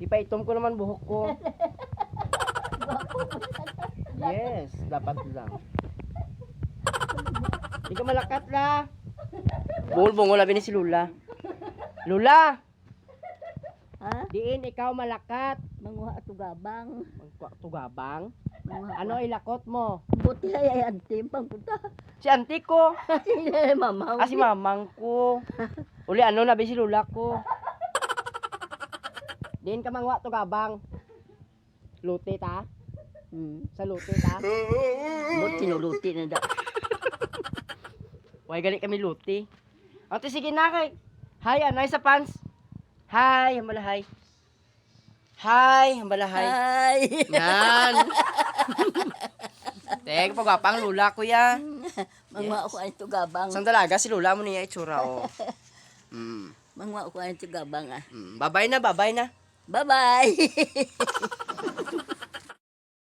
Ipaitom ko naman buhok ko. Yes, dapat lang. Hindi ka malakat la. Bungol labi ni si Lula. Lula! Ha? Diin ikaw malakat. Manguha tugabang. Tugabang? Manguha. Ano ilakot mo? Buti ay antim pang punta. Si auntie ko. Sila mama. Si mamang ko. Uli ano nabi si Lula ko. Diin ka mangwa tugabang. Luti ta? Sa luti ta? Buti nuluti na da. Way gali kami luti. Ate sige na kay. Hi, ano sa pants? Hi, hambala hi. Hi, hambala hi. Ay. Yan. Tek, pagwapang Lula ko ya. Manguha ko ay tugabang. Sang dalaga si Lula mo niya itsura oh. Manguha ko ay tugabang ah. Babay na, babay na. Bye-bye.